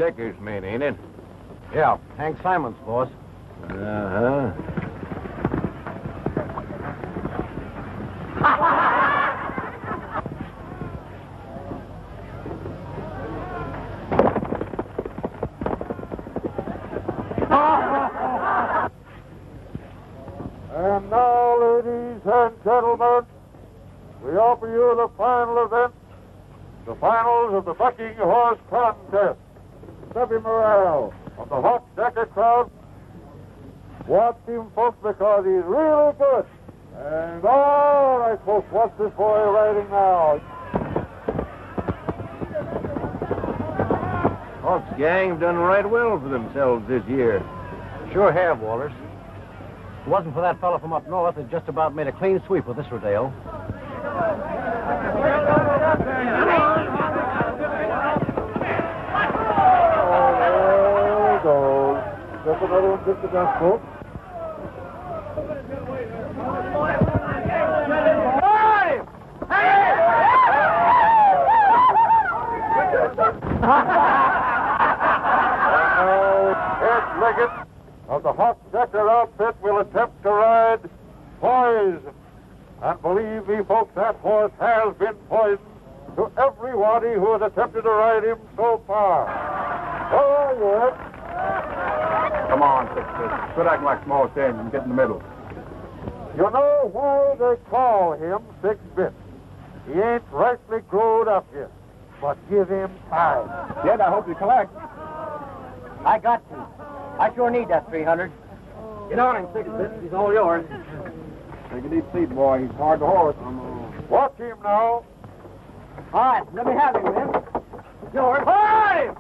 Decker's men, ain't it? Yeah, Hank Simon's, boss. Uh-huh. And now, ladies and gentlemen, we offer you the final event, the finals of the bucking horse contest. Stubby Morale of the Hot Decker crowd. Watch him, folks, because he's really good. And all right, folks, watch this boy riding now. Hawks gang have done right well for themselves this year. Sure have, Walters. If it wasn't for that fellow from up north, they'd just about made a clean sweep with this rodeo. Just another one took the dust, folks. Ed Liggett of the Hot Decker outfit will attempt to ride Poison. And believe me, folks, that horse has been poisoned to everybody who has attempted to ride him so far. Oh, yes. Come on, Sixpence. Quit acting like small change and get in the middle. You know why they call him Six Bits. He ain't rightly growed up yet, but give him time. Yet I hope you collect. I got to. I sure need that 300. Get on him, Six Bits. He's all yours. Take a deep seat, boy. He's hard to horse. Watch him now. All right, let me have him, then. Yours. Five!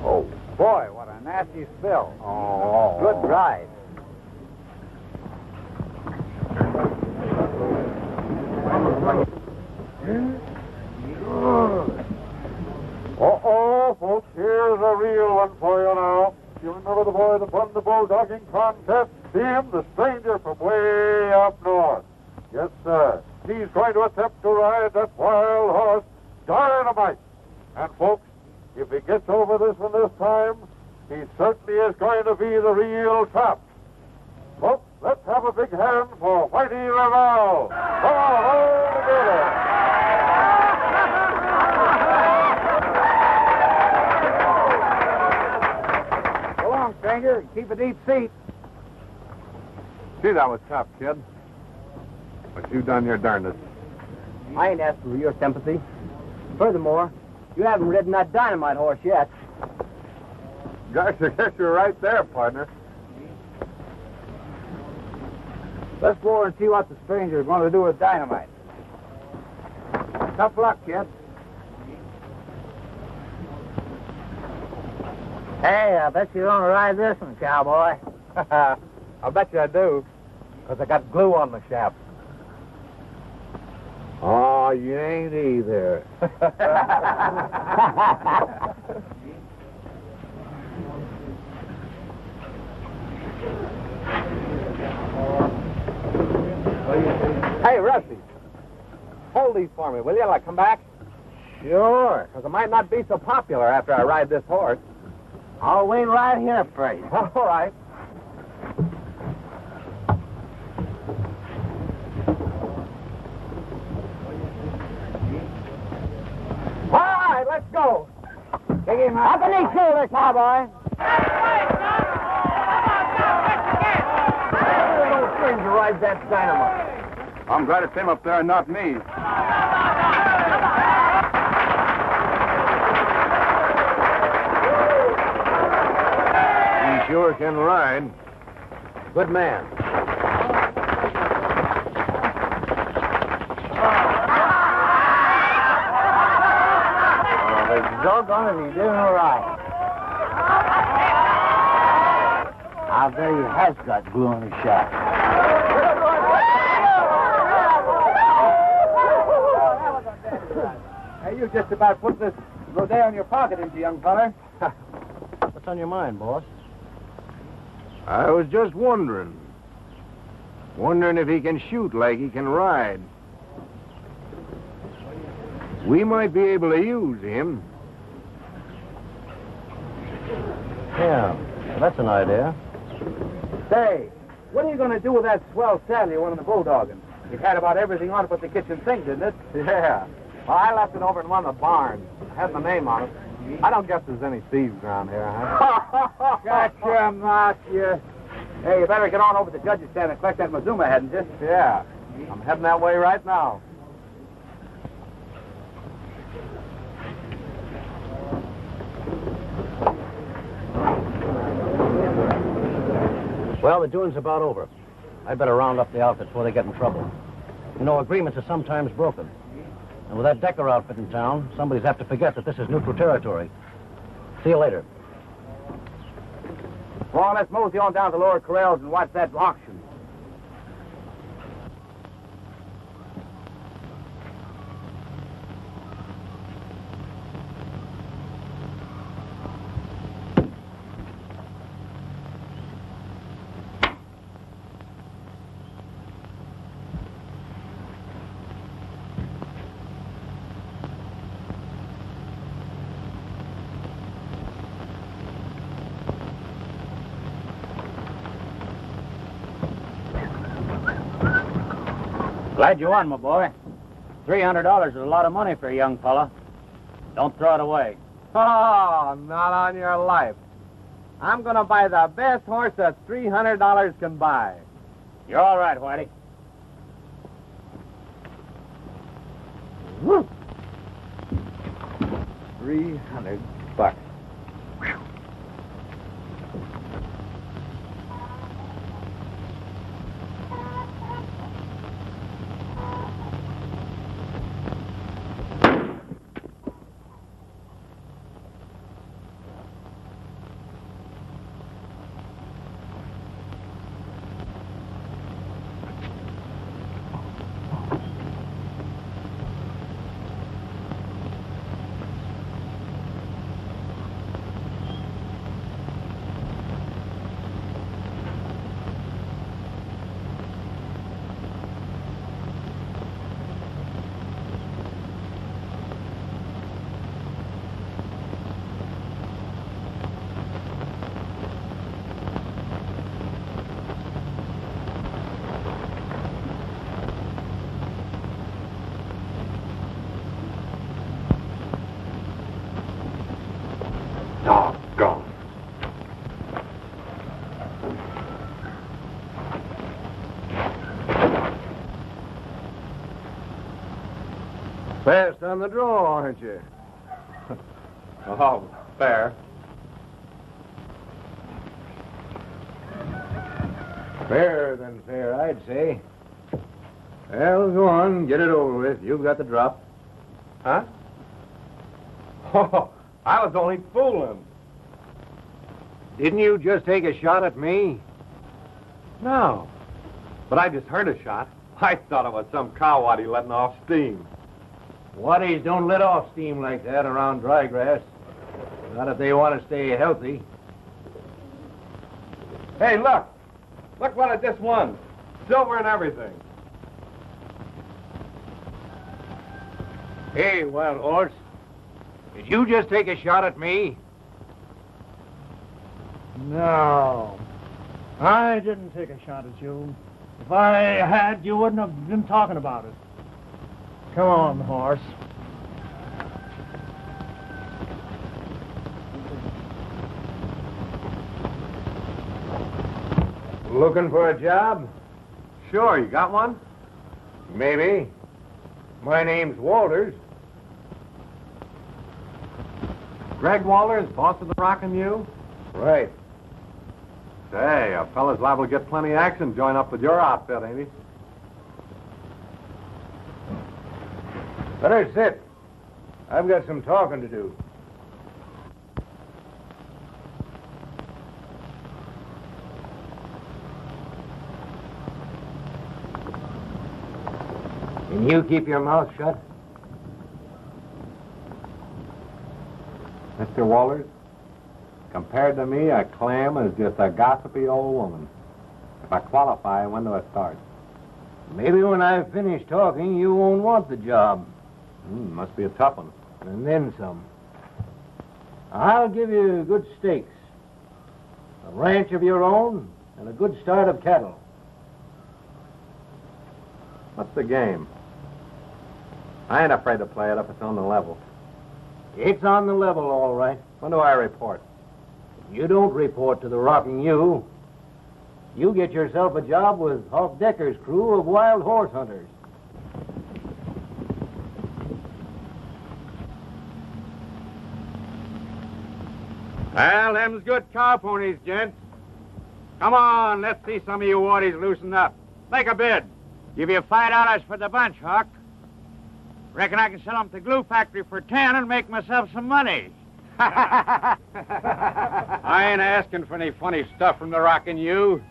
Oh, boy, what a nasty spill. Oh. Good ride. Uh-oh, folks, here's a real one for you now. You remember the boy that won the bulldogging contest? Him, the stranger from way up north. Yes, sir. He's going to attempt to ride that wild horse, Dynamite. And, folks, if he gets over this one this time, he certainly is going to be the real top. Folks, let's have a big hand for Whitey Ravel. Come on, all together. Stranger, keep a deep seat. Gee, that was tough, kid. But you done your darndest. I ain't asking for your sympathy. Furthermore, you haven't ridden that Dynamite horse yet. Gosh, I guess you're right there, partner. Let's go over and see what the stranger is going to do with Dynamite. Tough luck, kid. Hey, I bet you're going to ride this one, cowboy. I'll bet you I do. Because I got glue on my shaft. Oh, you ain't either. Hey, Rusty. Hold these for me, will you, till I come back? Sure. Because I might not be so popular after I ride this horse. I'll wait right here, Fraser. All right. All right, let's go. Take him up on his shoulder, cowboy. Little stranger rides that Dynamite. I'm glad it's him up there and not me. He sure can ride. Good man. Doggone it, he's doing all right. I bet he has got glue on his shaft. Hey, you just about put this rodeo in your pocket, didn't you, young feller? What's on your mind, boss? I was just wondering. Wondering if he can shoot like he can ride. We might be able to use him. Yeah, that's an idea. Say, what are you going to do with that swell saddle you won in the bulldogging? It had about everything on it but the kitchen sink, didn't it? Yeah. Well, I left it over in one of the barns. I had my name on it. I don't guess there's any thieves around here, huh? Shut your mouth, you. Hey, you better get on over to the judge's stand and collect that Mazuma, hadn't you? Yeah. I'm heading that way right now. Well, the doing's about over. I'd better round up the outfits before they get in trouble. You know, agreements are sometimes broken. And with that Decker outfit in town, somebody's apt to forget that this is neutral territory. See you later. Well, let's mosey on down to Lower Corrals and watch that auction. Glad you won, my boy. $300 is a lot of money for a young fella. Don't throw it away. Oh, not on your life. I'm going to buy the best horse that $300 can buy. You're all right, Whitey. Woo. $300. Doggone. Fast on the draw, aren't you? Oh, fair. Fairer than fair, I'd say. Well, go on, get it over with. You've got the drop. Huh? Oh, I was only fooling. Didn't you just take a shot at me? No. But I just heard a shot. I thought it was some cowwaddy letting off steam. Waddies don't let off steam like that around dry grass. Not if they want to stay healthy. Hey, look. Look what I just won. Silver and everything. Hey, wild horse. Did you just take a shot at me? No, I didn't take a shot at you. If I had, you wouldn't have been talking about it. Come on, horse. Looking for a job? Sure, you got one? Maybe. My name's Walters. Greg Walters, boss of the Rockin' U? Right. Say, a fella's liable to get plenty of action join up with your outfit, ain't he? Better sit. I've got some talking to do. Can you keep your mouth shut? Mr. Walters, compared to me, a clam is just a gossipy old woman. If I qualify, when do I start? Maybe when I've finished talking, you won't want the job. Must be a tough one. And then some. I'll give you good stakes. A ranch of your own and a good start of cattle. What's the game? I ain't afraid to play it if it's on the level. It's on the level, all right. When do I report? You don't report to the Rocking U. You get yourself a job with Hawk Decker's crew of wild horse hunters. Well, them's good cow ponies, gents. Come on, let's see some of you waddies loosen up. Make a bid. Give you $5 for the bunch, Hawk. Reckon I can sell them to the glue factory for 10 and make myself some money. I ain't asking for any funny stuff from the Rockin' U.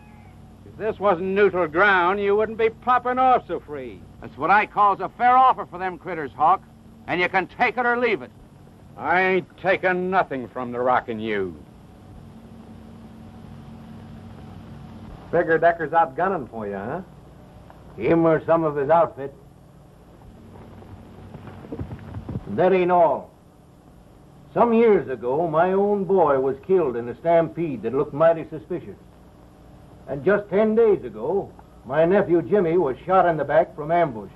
If this wasn't neutral ground, you wouldn't be popping off so free. That's what I calls a fair offer for them critters, Hawk. And you can take it or leave it. I ain't taking nothing from the Rockin' U. Figure Decker's out gunning for you, huh? Him or some of his outfit. And that ain't all. Some years ago, my own boy was killed in a stampede that looked mighty suspicious. And just 10 days ago, my nephew Jimmy was shot in the back from ambush.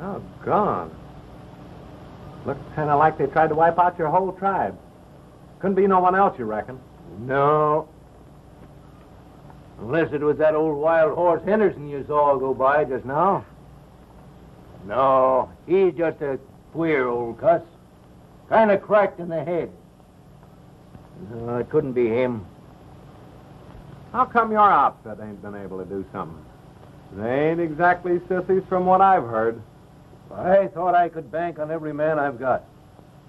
Oh, gone. Looks kind of like they tried to wipe out your whole tribe. Couldn't be no one else, you reckon? No. Unless it was that old wild horse Henderson you saw go by just now. No, he's just a queer old cuss. Kind of cracked in the head. No, it couldn't be him. How come your outfit ain't been able to do something? They ain't exactly sissies from what I've heard. I thought I could bank on every man I've got.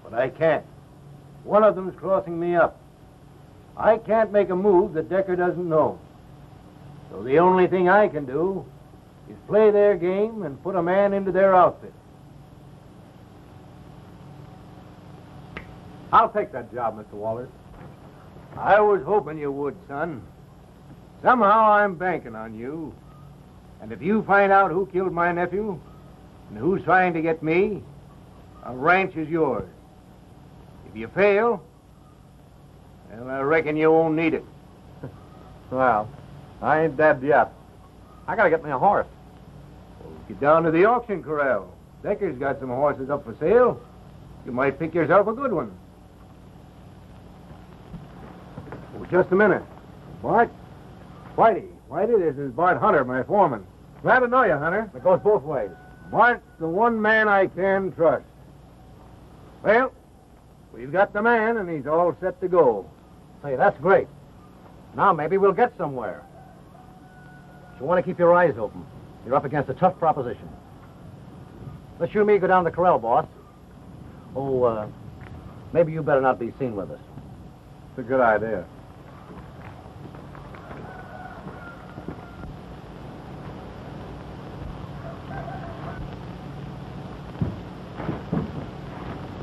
But I can't. One of them's crossing me up. I can't make a move that Decker doesn't know. So the only thing I can do is play their game and put a man into their outfit. I'll take that job, Mr. Walters. I was hoping you would, son. Somehow I'm banking on you. And if you find out who killed my nephew and who's trying to get me, a ranch is yours. If you fail, well, I reckon you won't need it. Well, I ain't dead yet. I gotta get me a horse. Well, get down to the auction corral. Decker's got some horses up for sale. You might pick yourself a good one. Oh, just a minute. Bart? Whitey, this is Bart Hunter, my foreman. Glad to know you, Hunter. It goes both ways. Bart's the one man I can trust. Well, we've got the man, and he's all set to go. Say, that's great. Now maybe we'll get somewhere. But you want to keep your eyes open. You're up against a tough proposition. Let's you and me go down to the corral, boss. Oh, maybe you better not be seen with us. It's a good idea.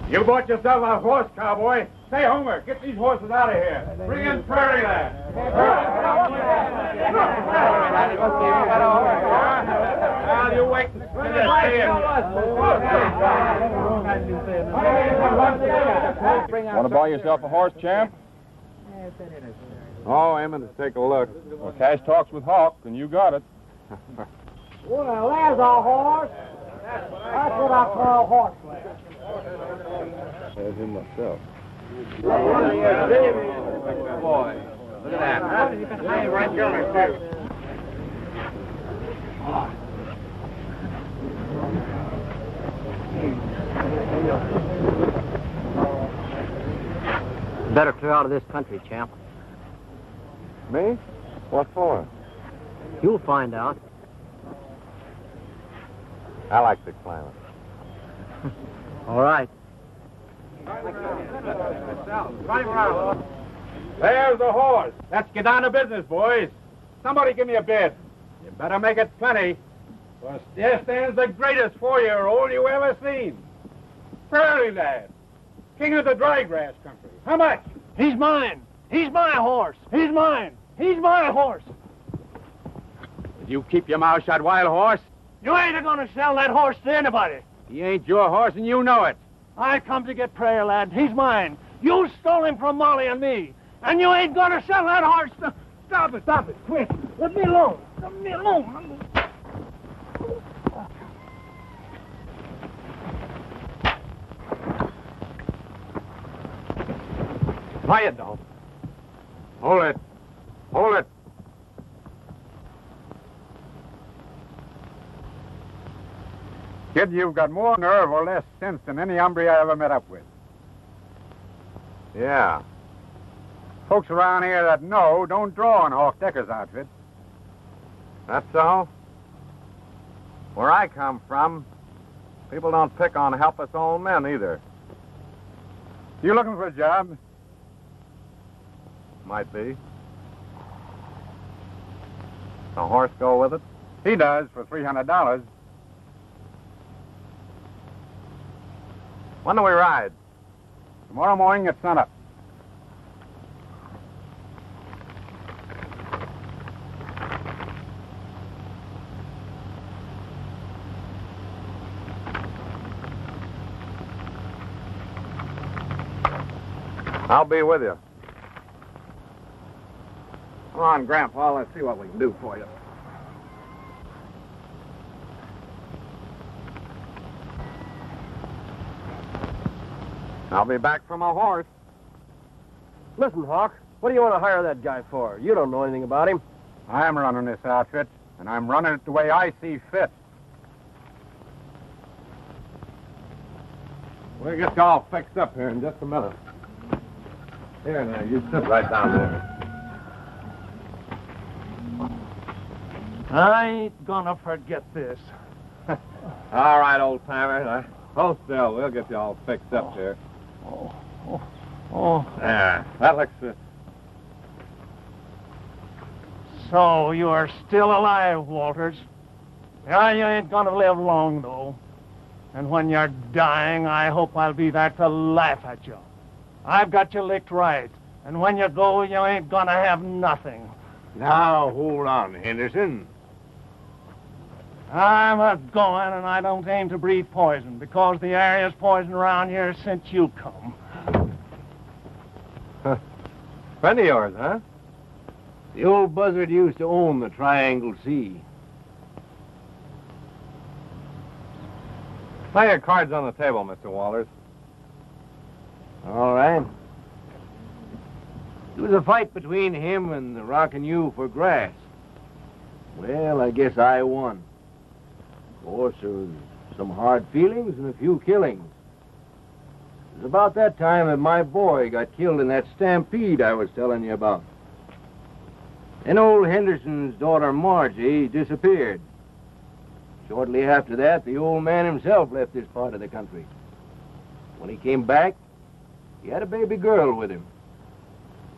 You bought yourself a horse, cowboy. Stay Homer. Get these horses out of here. Bring in Prairie Lad. Well, you wait and Want to buy yourself a horse, champ? Oh, aiming to take a look. Well, cash talks with Hawk, and you got it. Well, there's a horse. That's what I call horse land. There's him myself. boy. Look at that. Hey, right here, Better clear out of this country, champ. Me? What for? You'll find out. I like the climate. All right. There's the horse. Let's get down to business, boys. Somebody give me a bid. You better make it plenty. For there stands the greatest 4-year-old you ever seen. Prairie Lad, king of the dry grass country. How much? He's mine. He's my horse. He's mine. He's my horse. Did you keep your mouth shut, wild horse? You ain't gonna sell that horse to anybody. He ain't your horse, and you know it. I come to get Prayer, lad. He's mine. You stole him from Molly and me. And you ain't gonna sell that horse to... Stop it, quick. Let me alone. Quiet, dog. Hold it. Kid, you've got more nerve or less sense than any hombre I ever met up with. Yeah. Folks around here that know don't draw on Hawk Decker's outfit. That's so? Where I come from, people don't pick on helpless old men either. You looking for a job? Might be. The horse go with it? He does, for $300. When do we ride? Tomorrow morning at sunup. I'll be with you. Come on, Grandpa. Let's see what we can do for you. I'll be back for my horse. Listen, Hawk, what do you want to hire that guy for? You don't know anything about him. I'm running this outfit, and I'm running it the way I see fit. We'll get you all fixed up here in just a minute. Here, now, you sit right down there. I ain't gonna forget this. All right, old-timer. Hold still. We'll get you all fixed up here. Yeah, that looks good. So you're still alive, Walters. Yeah, you ain't gonna live long, though. And when you're dying, I hope I'll be there to laugh at you. I've got you licked right. And when you go, you ain't gonna have nothing. Now, hold on, Henderson. I'm a-going, and I don't aim to breathe poison, because the area's poison around here since you come. Friend of yours, huh? The old buzzard used to own the Triangle Sea. Lay your cards on the table, Mr. Walters. All right. It was a fight between him and the Rockin' U for grass. Well, I guess I won. Of course, there was some hard feelings and a few killings. It was about that time that my boy got killed in that stampede I was telling you about. Then old Henderson's daughter, Margie, disappeared. Shortly after that, the old man himself left this part of the country. When he came back, he had a baby girl with him.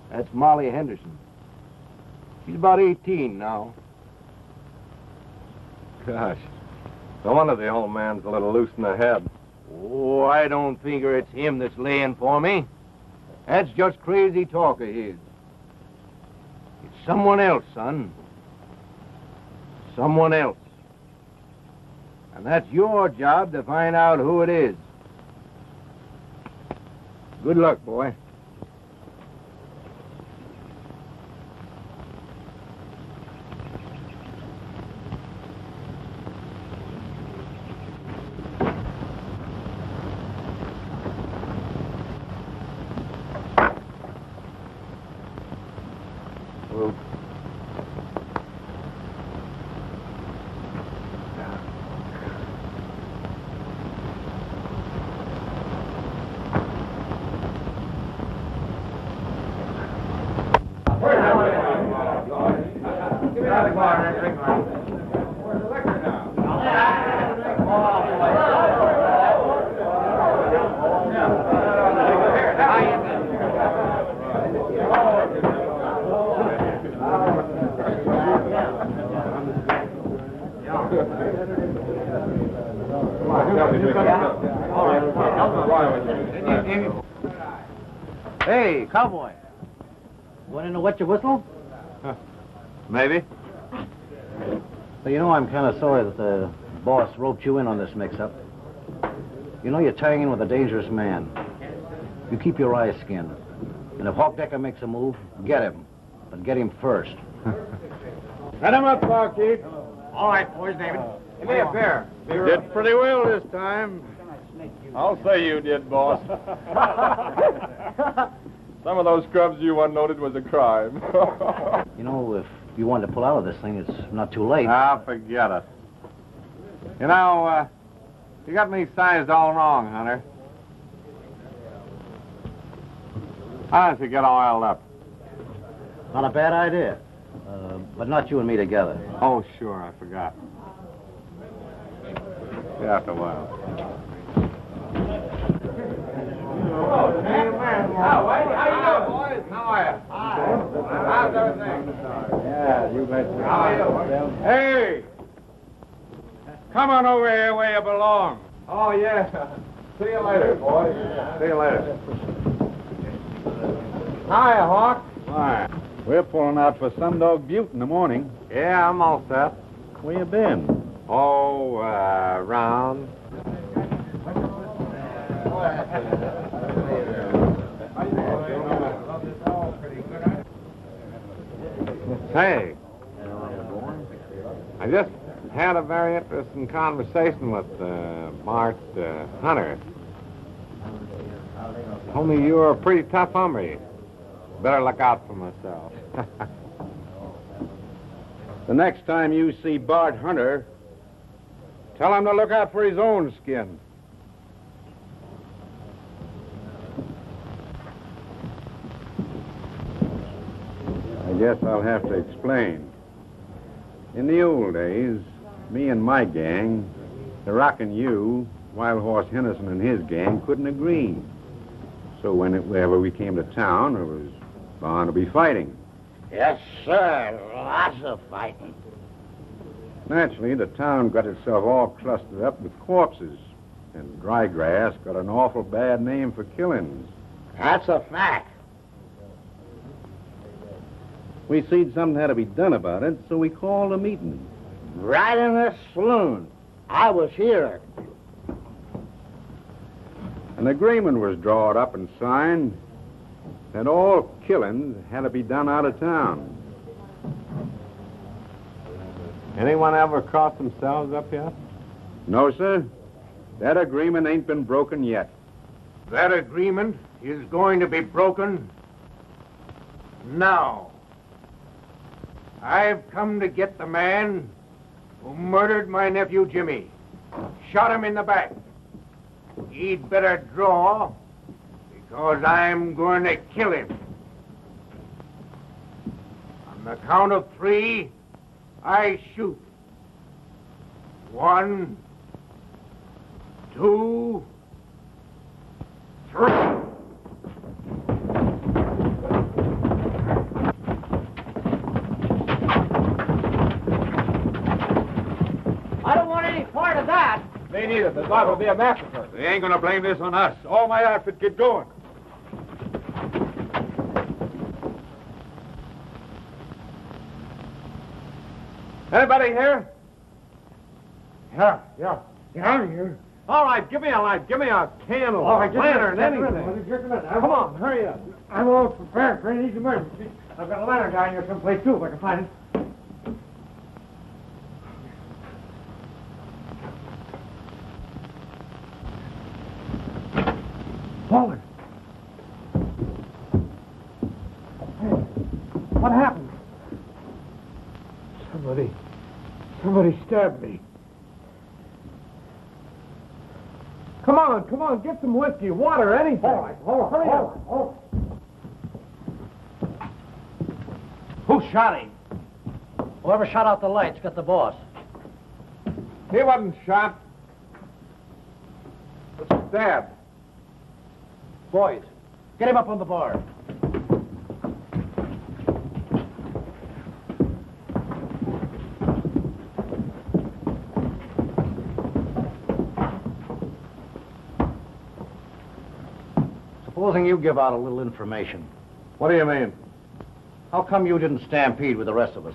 That's Molly Henderson. She's about 18 now. Gosh. No wonder the old man's a little loose in the head. Oh, I don't figure it's him that's laying for me. That's just crazy talk of his. It's someone else, son. Someone else. And that's your job to find out who it is. Good luck, boy. Hey, cowboy. Want to know what you whistle? Maybe. So you know, I'm kind of sorry that the boss roped you in on this mix-up. You know you're tying in with a dangerous man. You keep your eyes skinned. And if Hawk Decker makes a move, get him. But get him first. Set him up, barkeep. All right, boys, David. Give me a beer. Did pretty well this time. I'll say you did, boss. Some of those scrubs you unloaded was a crime. You know, if you want to pull out of this thing, it's not too late. Ah, forget it. You know, you got me sized all wrong, Hunter. How does he get oiled up? Not a bad idea. But not you and me together. Oh, sure, I forgot. Yeah, after a while. How you doing, boys? How are you? How's everything? Yeah, you bet. How are you? Hey! Come on over here where you belong. Oh, yeah. See you later, boys. See you later. Hiya, Hawk. Why? We're pulling out for Sundog Butte in the morning. Yeah, I'm all set. Where you been? Oh, round. Hey, I just had a very interesting conversation with Bart Hunter. Told me you were a pretty tough hombre. Better look out for myself. The next time you see Bart Hunter, tell him to look out for his own skin. I guess I'll have to explain. In the old days, me and my gang, the Rock and you, Wild Horse Henderson and his gang couldn't agree. So whenever we came to town, there was bound to be fighting. Yes, sir. Lots of fighting. Naturally, the town got itself all clustered up with corpses, and dry grass got an awful bad name for killings. That's a fact. We seen something had to be done about it, so we called a meeting. Right in this saloon. I was here. An agreement was drawn up and signed that all killings had to be done out of town. Anyone ever crossed themselves up yet? No, sir. That agreement ain't been broken yet. That agreement is going to be broken now. I've come to get the man who murdered my nephew Jimmy. Shot him in the back. He'd better draw, because I'm going to kill him. On the count of 3, I shoot. 1, 2, 3. I don't want any part of that. Me neither. There's liable to be a massacre. They ain't gonna blame this on us. All my outfit get going. Anybody here? Yeah, I'm here. All right, give me a light. Give me a candle, All right, a lantern, anything. Come on, hurry up. I'm all prepared for any emergency. I've got a lantern down here someplace, too, if I can find it. Walter. Hey, what happened? Somebody stabbed me. Come on, get some whiskey, water, anything. All right, hurry up. Who shot him? Whoever shot out the lights got the boss. He wasn't shot. Was stabbed. Boys, get him up on the bar. Supposing you give out a little information. What do you mean? How come you didn't stampede with the rest of us?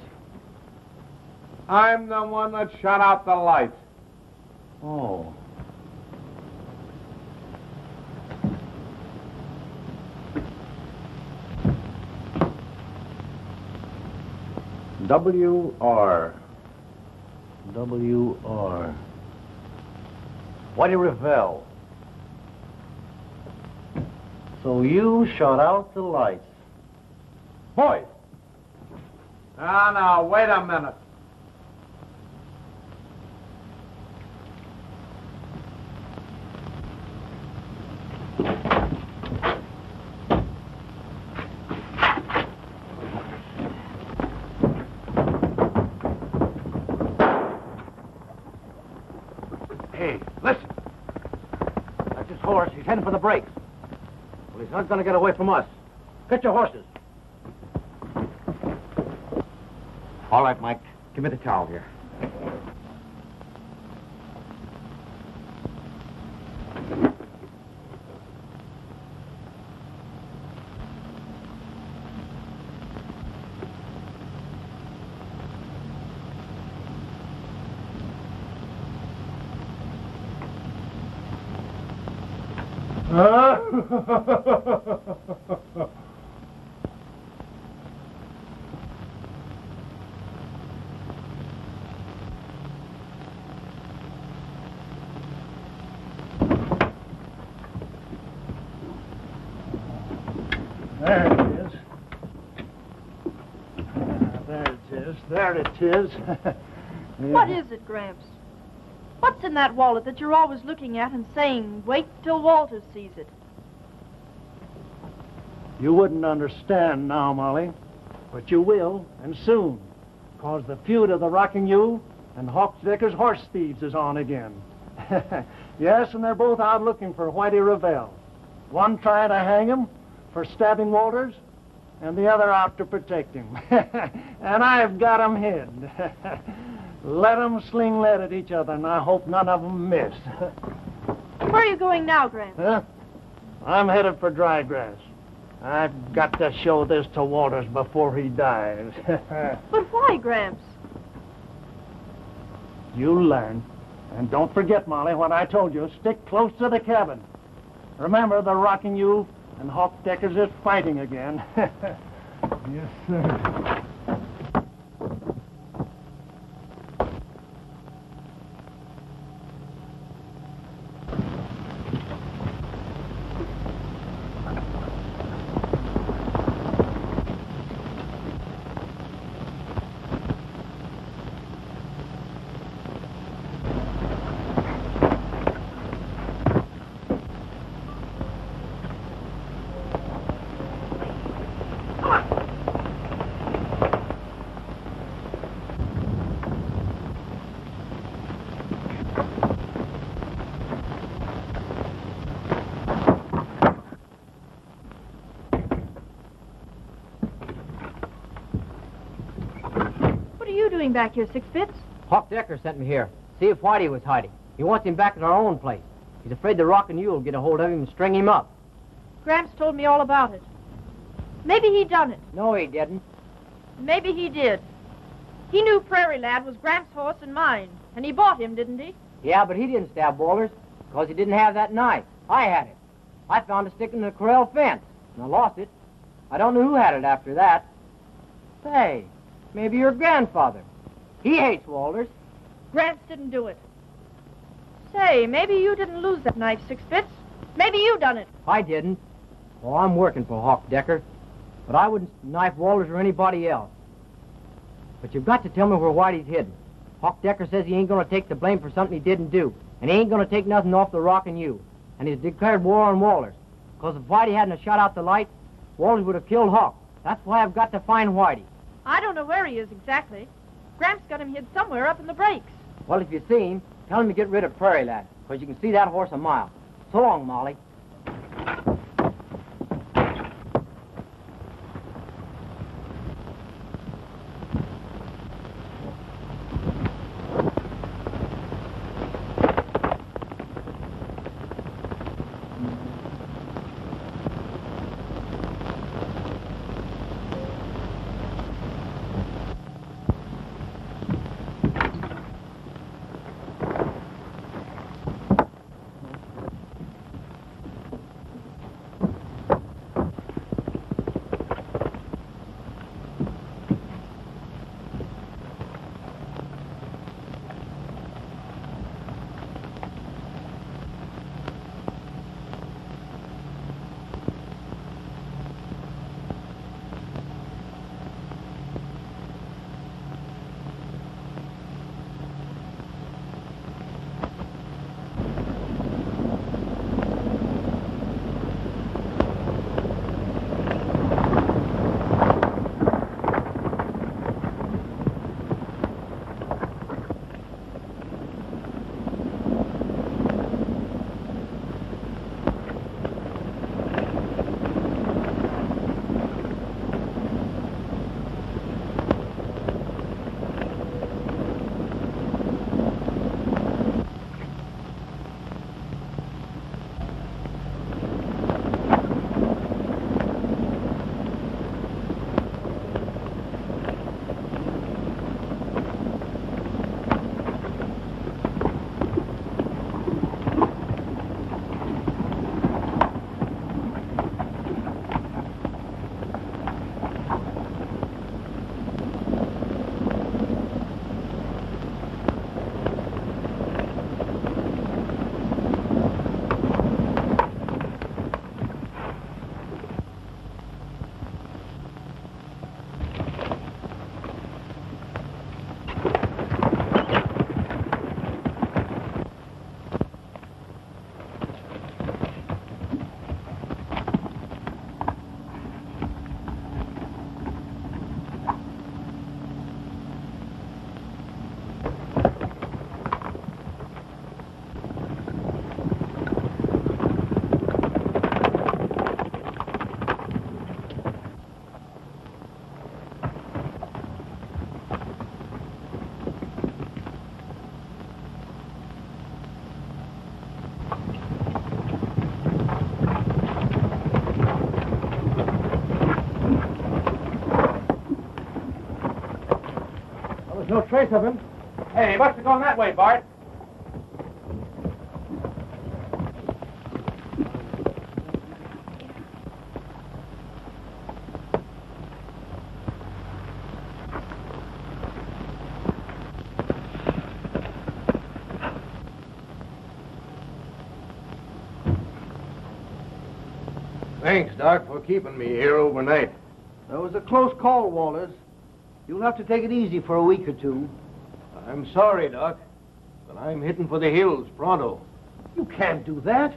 I'm the one that shut out the lights. Oh. W.R. W.R. Whitey Revell. So you shut out the lights. Boys! Now, wait a minute. Hey, listen. That's his horse. He's heading for the brakes. Well, he's not going to get away from us. Get your horses. All right, Mike. Give me the towel here. There it is. There it is. There it is. What is it, Gramps? What's in that wallet that you're always looking at and saying, wait till Walter sees it? You wouldn't understand now, Molly, but you will, and soon, because the feud of the Rocking U and Hawksdecker's horse thieves is on again. Yes, and they're both out looking for Whitey Revell. One trying to hang him for stabbing Walters, and the other out to protect him. And I've got 'em hid. Let 'em sling lead at each other, and I hope none of 'em miss. Where are you going now, Gramps? Huh? I'm headed for dry grass. I've got to show this to Walters before he dies. But why, Gramps? You'll learn. And don't forget, Molly, what I told you. Stick close to the cabin. Remember, the Rocking U and Hawksdecker's is fighting again. Yes, sir. Back here, Six Bits? Hawksdecker sent me here. See if Whitey was hiding. He wants him back at our own place. He's afraid the Rockin' U will get a hold of him and string him up. Gramps told me all about it. Maybe he done it. No, he didn't. Maybe he did. He knew Prairie Lad was Gramps' horse and mine, and he bought him, didn't he? Yeah, but he didn't stab Walters, because he didn't have that knife. I had it. I found it sticking to the corral fence, and I lost it. I don't know who had it after that. Say, maybe your grandfather. He hates Walters. Gramps didn't do it. Say, maybe you didn't lose that knife, Six Bits. Maybe you done it. I didn't. Oh, I'm working for Hawksdecker. But I wouldn't knife Walters or anybody else. But you've got to tell me where Whitey's hidden. Hawksdecker says he ain't going to take the blame for something he didn't do. And he ain't going to take nothing off the Rockin' U. And he's declared war on Walters. Because if Whitey hadn't shot out the light, Walters would have killed Hawk. That's why I've got to find Whitey. I don't know where he is exactly. Gramps got him hid somewhere up in the breaks. Well, if you see him, tell him to get rid of Prairie Lad, because you can see that horse a mile. So long, Molly. trace of him. Hey, he must have gone that way, Bart. Thanks, Doc, for keeping me here overnight. That was a close call, Walters. You'll have to take it easy for a week or two. I'm sorry, Doc, but I'm hitting for the hills pronto. You can't do that.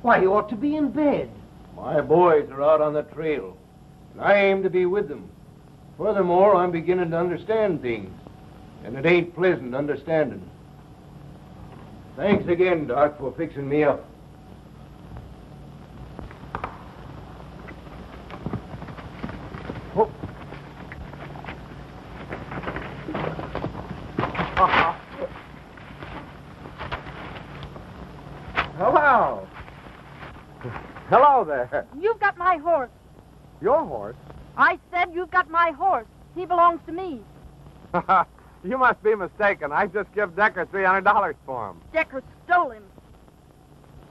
Why, you ought to be in bed. My boys are out on the trail, and I aim to be with them. Furthermore, I'm beginning to understand things, and it ain't pleasant understanding. Thanks again, Doc, for fixing me up. Hello. Hello there. You've got my horse. Your horse? I said you've got my horse. He belongs to me. You must be mistaken. I just give Decker $300 for him. Decker stole him.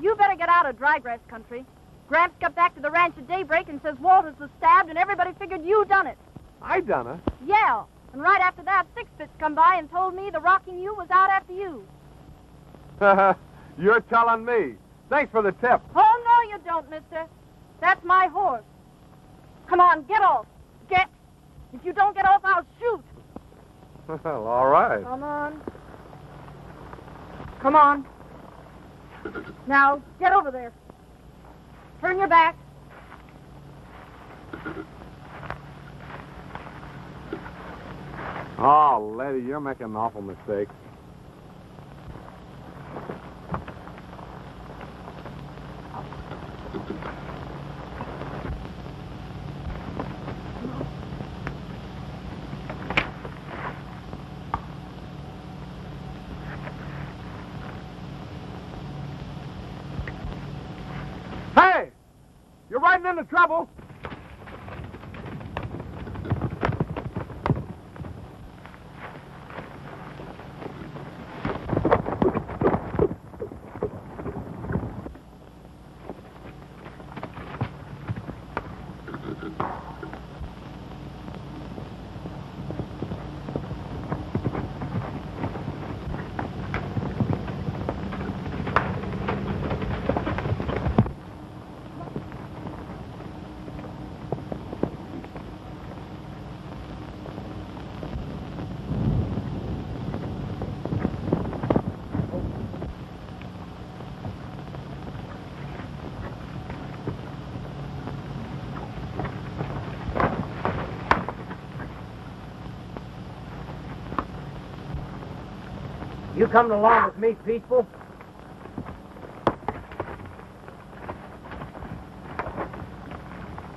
You better get out of drygrass country. Gramps got back to the ranch at daybreak and says Walters was stabbed and everybody figured you done it. I done it? Yeah. And right after that, Six Bits come by and told me the Rocking You was out after you. You're telling me. Thanks for the tip. Oh, no, you don't, mister. That's my horse. Come on, get off. Get. If you don't get off, I'll shoot. Well, all right. Come on. Come on. Now, get over there. Turn your back. Oh, lady, you're making an awful mistake. Hey! You're riding into trouble. You coming along with me, Peaceful?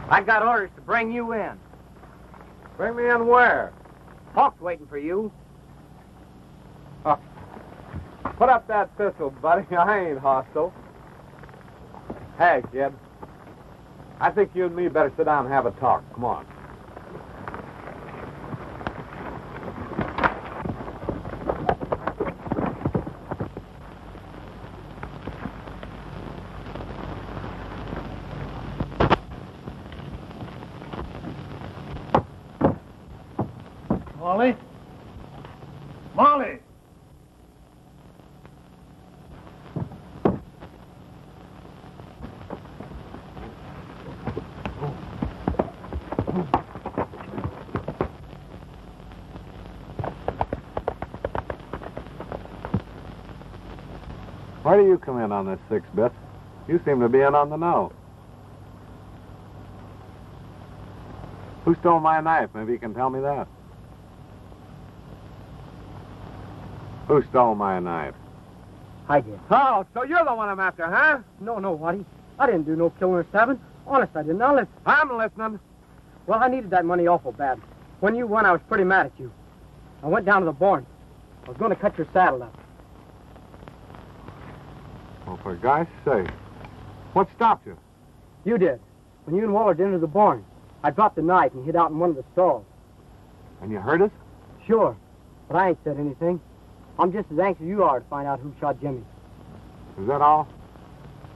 I got orders to bring you in. Bring me in where? Hawk's waiting for you. Put up that pistol, buddy. I ain't hostile. Hey, kid. I think you and me better sit down and have a talk. Come on. Molly? Molly! Why do you come in on this 6-bit? You seem to be in on the know. Who stole my knife? Maybe you can tell me that. Who stole my knife? I did. Oh, so you're the one I'm after, huh? No, Waddy. I didn't do no killing or stabbing. Honest, I didn't. Now listen. I'm listening. Well, I needed that money awful bad. When you won, I was pretty mad at you. I went down to the barn. I was going to cut your saddle up. Well, for God's sake. What stopped you? You did. When you and Waller entered the barn, I dropped the knife and hid out in one of the stalls. And you hurt us? Sure. But I ain't said anything. I'm just as anxious as you are to find out who shot Jimmy. Is that all?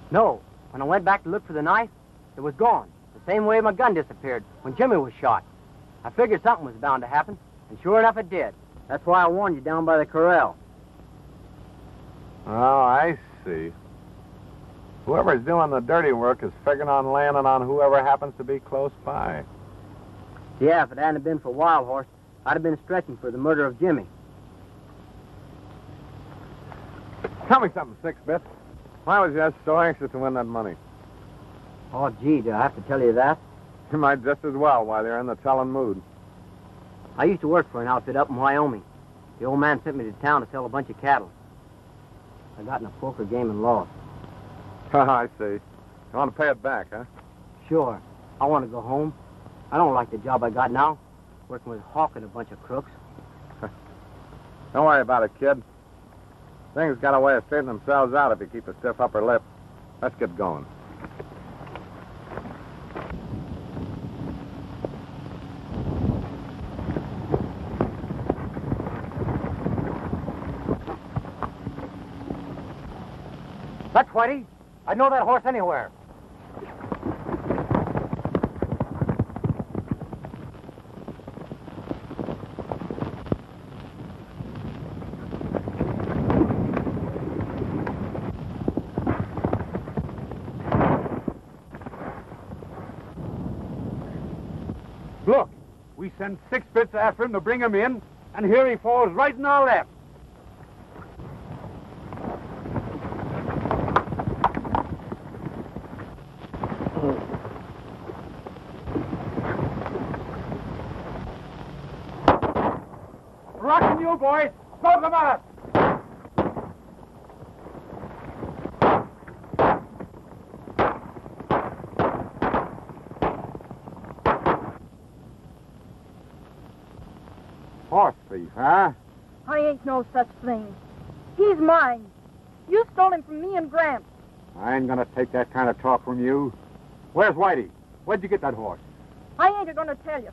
No. When I went back to look for the knife, it was gone. The same way my gun disappeared when Jimmy was shot. I figured something was bound to happen, and sure enough it did. That's why I warned you down by the corral. Oh, I see. Whoever's doing the dirty work is figuring on landing on whoever happens to be close by. Yeah, if it hadn't been for Wild Horse, I'd have been stretching for the murder of Jimmy. Tell me something, Six-Bit. Why was you so anxious to win that money? Oh, gee, do I have to tell you that? You might just as well while you're in the telling mood. I used to work for an outfit up in Wyoming. The old man sent me to town to sell a bunch of cattle. I got in a poker game and lost. I see. You want to pay it back, huh? Sure. I want to go home. I don't like the job I got now, working with Hawk and a bunch of crooks. Don't worry about it, kid. Things got a way of straightening themselves out if you keep a stiff upper lip. Let's get going. That's Whitey. I'd know that horse anywhere. Look, we sent 6 bits after him to bring him in, and here he falls right in our lap. Rocking you, boys! Smoke them out! Horse thief, huh? I ain't no such thing. He's mine. You stole him from me and Gramps. I ain't gonna take that kind of talk from you. Where's Whitey? Where'd you get that horse? I ain't gonna tell you.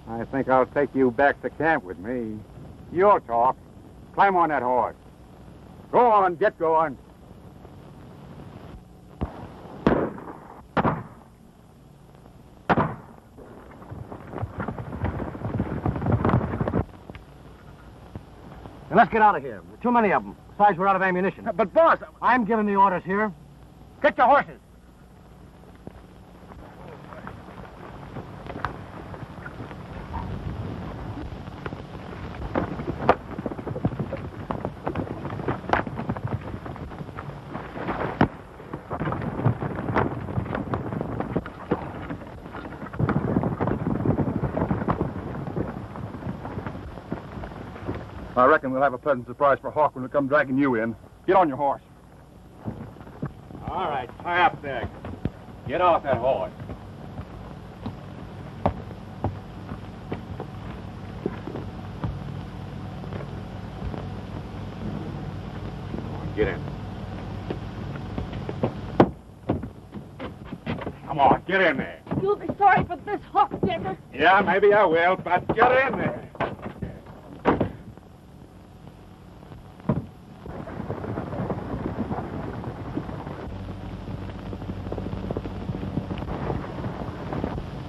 I think I'll take you back to camp with me. You'll talk. Climb on that horse. Go on, get going. Now, let's get out of here. There are too many of them. Besides, we're out of ammunition. But, boss... I'm giving the orders here. Get your horses. I reckon we'll have a pleasant surprise for Hawk when we come dragging you in. Get on your horse. All right, tie up there. Get off that horse. Get in. Come on, get in there. You'll be sorry for this, Hawk Decker. Yeah, maybe I will, but get in there.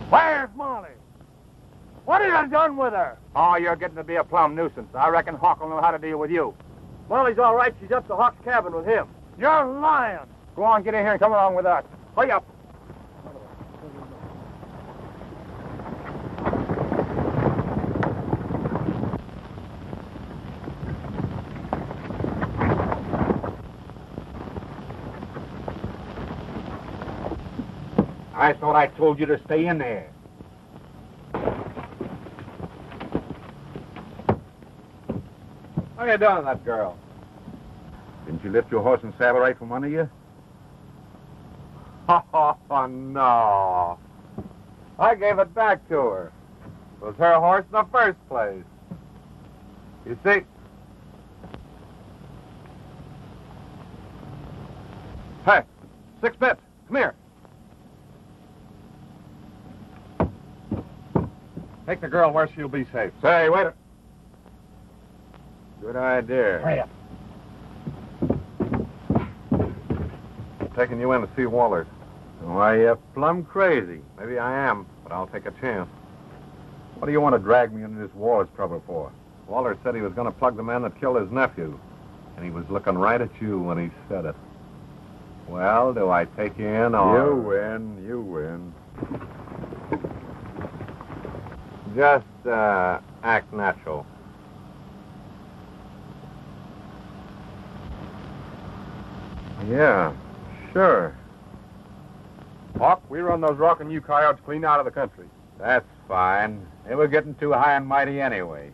Where's Molly? What have you done with her? Oh, you're getting to be a plumb nuisance. I reckon Hawk will know how to deal with you. Molly's all right. She's up to Hawk's cabin with him. You're lying. Go on, get in here and come along with us. Hurry up. I thought I told you to stay in there. How you doing, that girl? Didn't you lift your horse and saddle right from under you? Oh, no. I gave it back to her. It was her horse in the first place. You see? Hey, 6 bits. Come here. Take the girl where she'll be safe. Say, wait a... Good idea. Hurry up. I'm taking you in to see Wallers. Why, you're plumb crazy. Maybe I am, but I'll take a chance. What do you want to drag me into this Wallers trouble for? Wallers said he was going to plug the man that killed his nephew. And he was looking right at you when he said it. Well, do I take you in or... You win. Just, act natural. Yeah, sure. Hawk, we run those rockin' you coyotes clean out of the country. That's fine. They were getting too high and mighty anyway.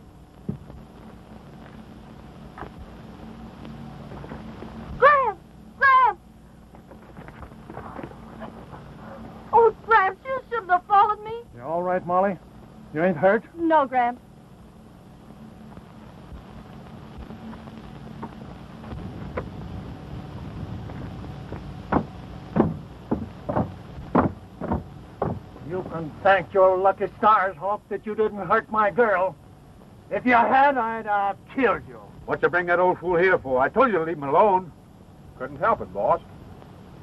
Gramps! Oh, Gramps, you shouldn't have followed me. You all right, Molly? You ain't hurt? No, Gramps. You can thank your lucky stars, Hawk, that you didn't hurt my girl. If you had, I'd have killed you. What you bring that old fool here for? I told you to leave him alone. Couldn't help it, boss.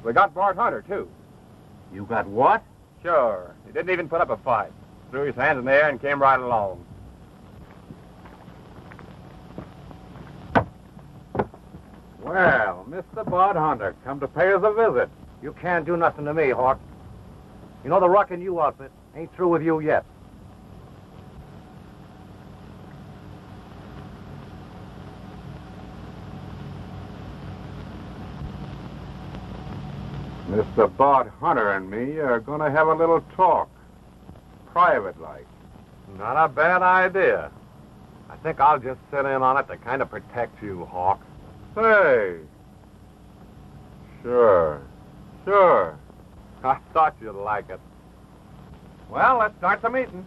We got Bart Hunter, too. You got what? Sure. He didn't even put up a fight. Threw his hands in the air and came right along. Well, Mr. Bart Hunter, come to pay us a visit. You can't do nothing to me, Hawk. You know the Rockin' You outfit ain't through with you yet. Mr. Bart Hunter and me are going to have a little talk. Private-like. Not a bad idea. I think I'll just sit in on it to kind of protect you, Hawk. Say. Sure. I thought you'd like it. Well, let's start the meeting.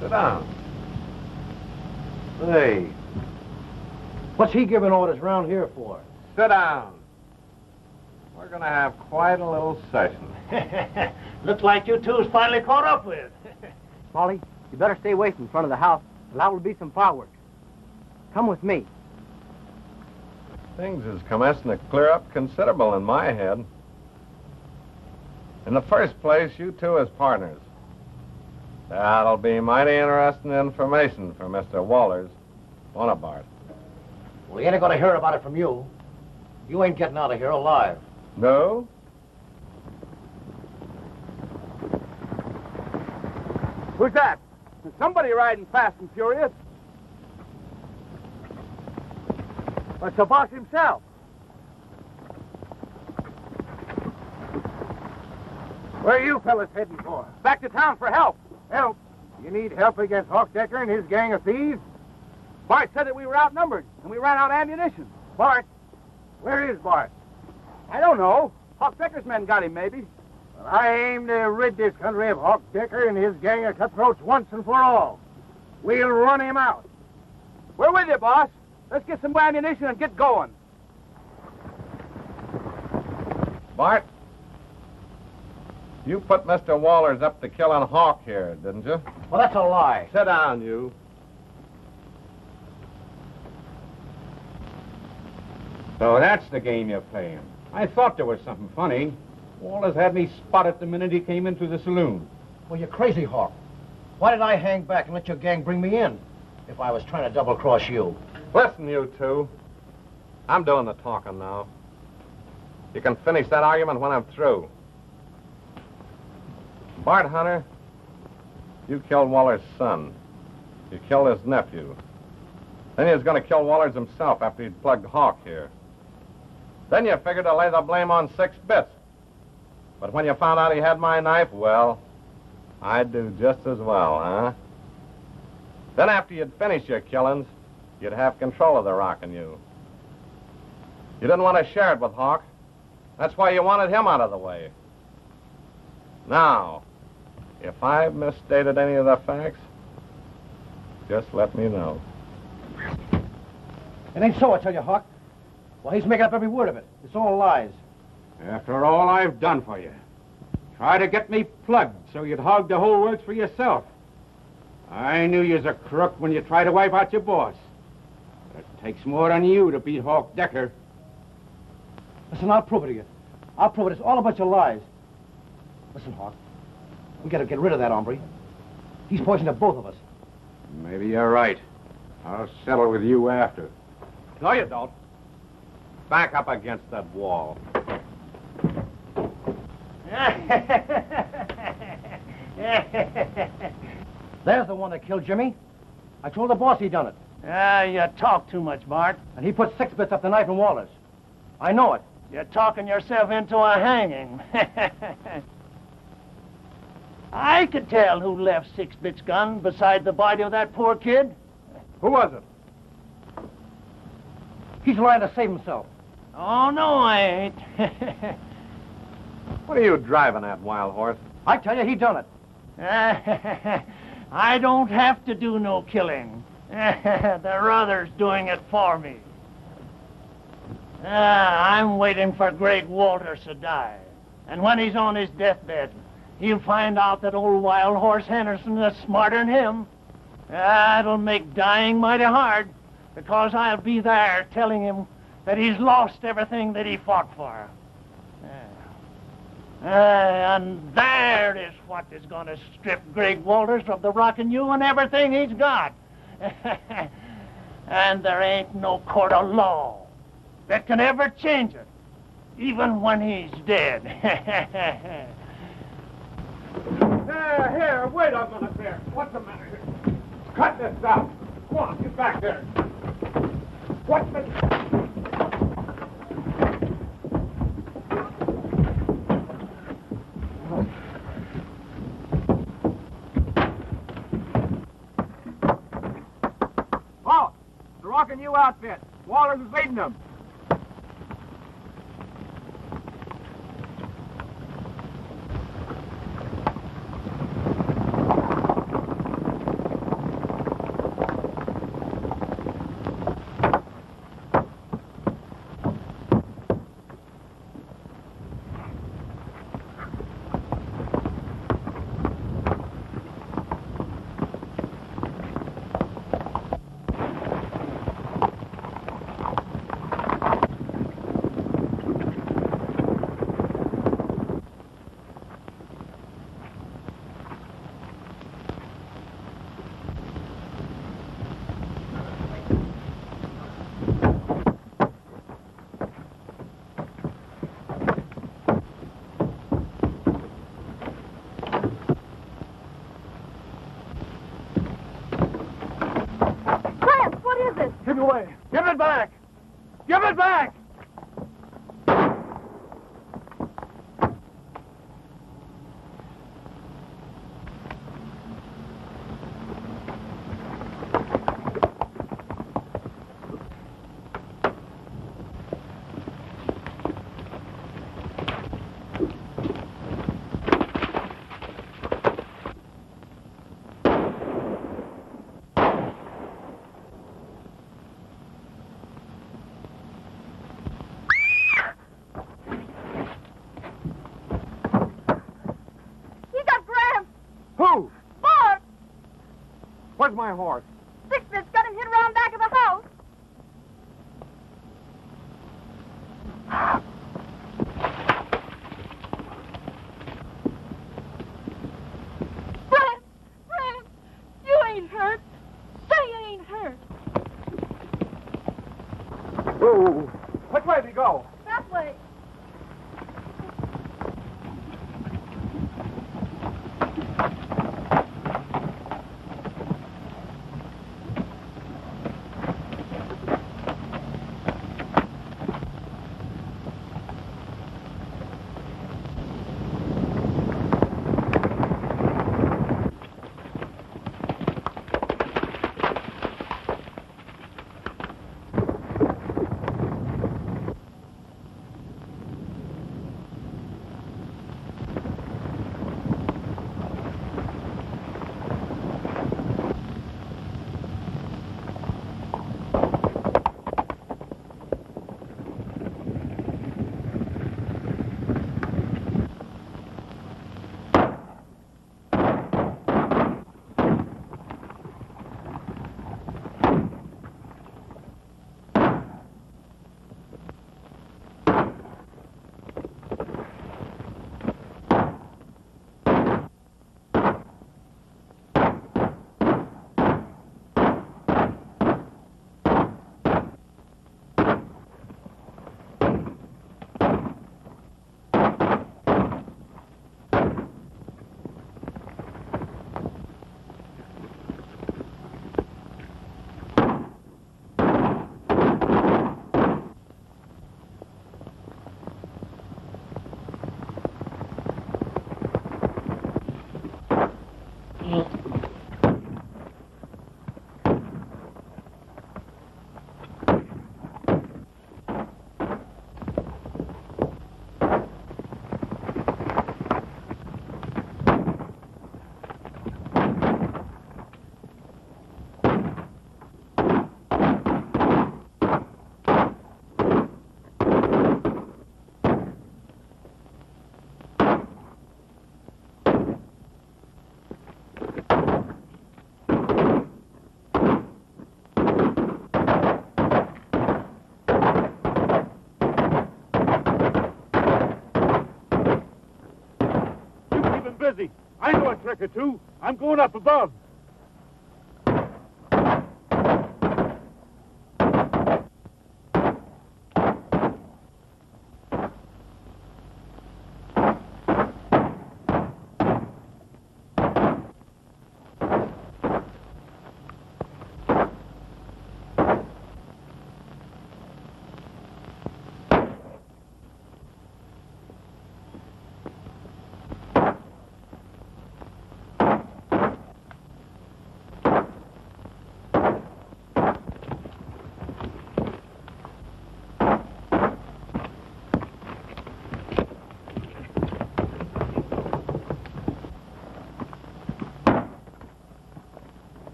Sit down. Say, What's he giving orders round here for? sit down. We're going to have quite a little session. Looks like you two's finally caught up with. Molly, you better stay away from front of the house. Liable to be some fireworks. Come with me. Things is commencing to clear up considerable in my head. In the first place, you two as partners. That'll be mighty interesting information for Mr. Wallers, won't it, Bart? Well, he ain't gonna hear about it from you. You ain't getting out of here alive. No? Who's that? There's somebody riding fast and furious. It's the boss himself. Where are you fellas heading for? Back to town for help. Help? You need help against Hawk Decker and his gang of thieves? Bart said that we were outnumbered, and we ran out of ammunition. Bart? Where is Bart? I don't know. Hawk Decker's men got him, maybe. Well, I aim to rid this country of Hawk Decker and his gang of cutthroats once and for all. We'll run him out. We're with you, boss. Let's get some ammunition and get going. Bart, you put Mr. Wallers up to killing Hawk here, didn't you? Well, that's a lie. Sit down, you. So that's the game you're playing. I thought there was something funny. Wallers had me spotted the minute he came into the saloon. Well, you're crazy, Hawk. Why did I hang back and let your gang bring me in if I was trying to double-cross you? Listen, you two. I'm doing the talking now. You can finish that argument when I'm through. Bart Hunter, you killed Waller's son. You killed his nephew. Then you was going to kill Wallers himself after he'd plugged Hawk here. Then you figured to lay the blame on 6 Bits. But when you found out he had my knife, well, I'd do just as well, huh? Then after you'd finished your killings, you'd have control of the Rockin' You. You didn't want to share it with Hawk. That's why you wanted him out of the way. Now, if I've misstated any of the facts, just let me know. It ain't so, I tell you, Hawk. Well, he's making up every word of it. It's all lies. After all I've done for you. Try to get me plugged so you'd hog the whole works for yourself. I knew you was a crook when you tried to wipe out your boss. But it takes more than you to beat Hawk Decker. Listen, I'll prove it to you. I'll prove it. It's all a bunch of lies. Listen, Hawk. We gotta get rid of that hombre. He's poisoning both of us. Maybe you're right. I'll settle with you after. No, you don't. Back up against that wall. There's the one that killed Jimmy. I told the boss he done it. You talk too much, Bart. And he put 6 bits up the knife in Waller's. I know it. You're talking yourself into a hanging. I could tell who left 6-bit's gun beside the body of that poor kid. Who was it? He's lying to save himself. Oh, no, I ain't. What are you driving at, Wild Horse? I tell you, he done it. I don't have to do no killing. The other's doing it for me. I'm waiting for Greg Walters to die. And when he's on his deathbed, he'll find out that old Wild Horse Henderson is smarter than him. It'll make dying mighty hard, because I'll be there telling him that he's lost everything that he fought for. And there is what is going to strip Greg Walters of the rockin' you and everything he's got. And there ain't no court of law that can ever change it, even when he's dead. Here, wait a minute there. What's the matter here? Cut this out. Go on, get back there. What's the... Oh, the Rockin' You outfit. Walters is leading them. Give it away. Give it back. Give it back. Where's my horse? 6-bit's got him hit around back of the house. Brent, you ain't hurt. Say you ain't hurt. Whoa. Which way did he go? That way. busy. I know a trick or two. I'm going up above.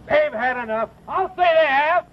They've had enough. I'll say they have.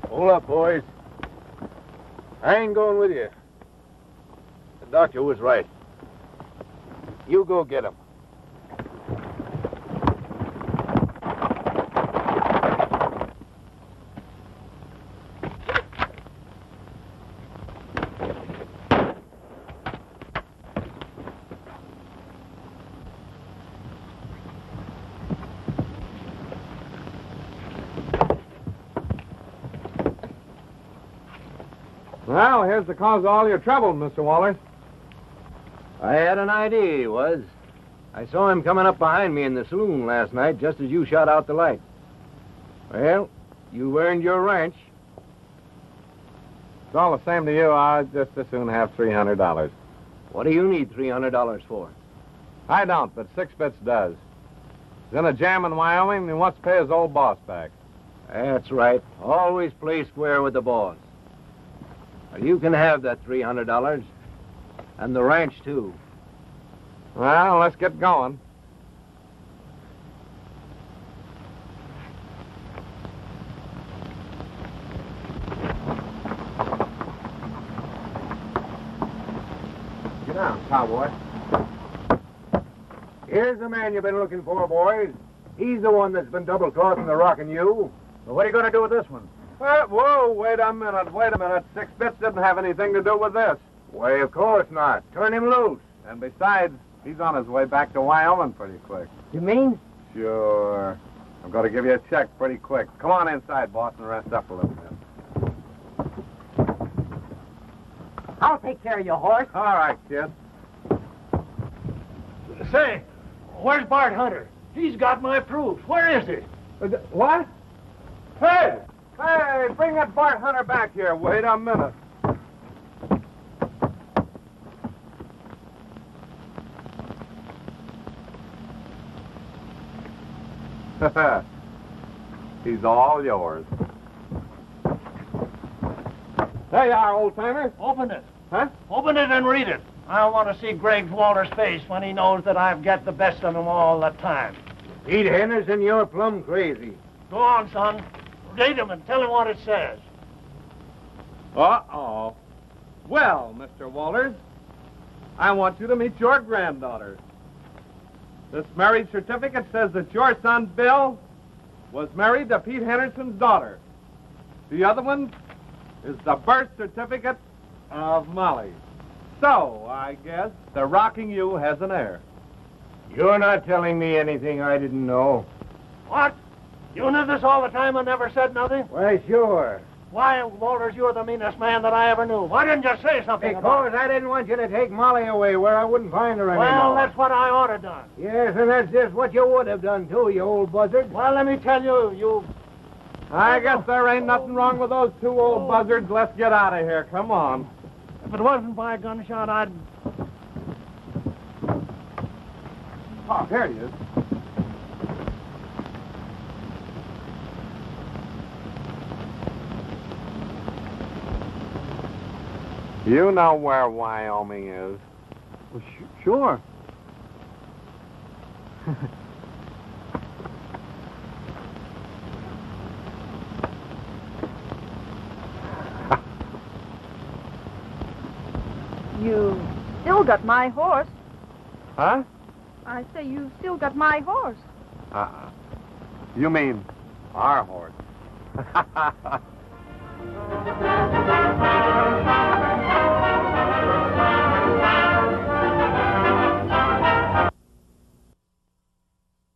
Hold up, boys. I ain't going with you. The doctor was right. You go get him. Well, here's the cause of all your trouble, Mr. Waller. I had an idea he was. I saw him coming up behind me in the saloon last night just as you shot out the light. Well, you earned your ranch. It's all the same to you. I'd just as soon have $300. What do you need $300 for? I don't, but Six Bits does. He's in a jam in Wyoming, and he wants to pay his old boss back. That's right. Always play square with the boss. Well, you can have that $300. And the ranch, too. Well, let's get going. Get down, cowboy. Here's the man you've been looking for, boys. He's the one that's been double-crossing the Rock and you. Well, what are you going to do with this one? Whoa, wait a minute. Six Bits didn't have anything to do with this. Why, of course not. Turn him loose. And besides, he's on his way back to Wyoming pretty quick. You mean? Sure. I'm going to give you a check pretty quick. Come on inside, boss, and rest up a little bit. I'll take care of your horse. All right, kid. Say, where's Bart Hunter? He's got my proofs. Where is he? What? Hey, bring that Bart Hunter back here. Wait a minute. He's all yours. There you are, old-timer. Open it. Huh? Open it and read it. I want to see Greg Waller's face when he knows that I've got the best of him all the time. Pete Henderson, you're plumb crazy. Go on, son. Read him and tell him what it says. Uh-oh. Well, Mr. Walters, I want you to meet your granddaughter. This marriage certificate says that your son, Bill, was married to Pete Henderson's daughter. The other one is the birth certificate of Molly. So, I guess the Rocking You has an heir. You're not telling me anything I didn't know. What? You knew this all the time and never said nothing? Why, sure. Why, Walters, you're the meanest man that I ever knew. Why didn't you say something about it? Because I didn't want you to take Molly away where I wouldn't find her anymore. Well, that's what I ought to done. Yes, and that's just what you would have done, too, you old buzzard. Well, let me tell you, I guess there ain't nothing wrong with those two old buzzards. Let's get out of here. Come on. If it wasn't by a gunshot, I'd... Oh, here he is. You know where Wyoming is? Well, sure. You still got my horse. Huh? I say you still got my horse. You mean our horse?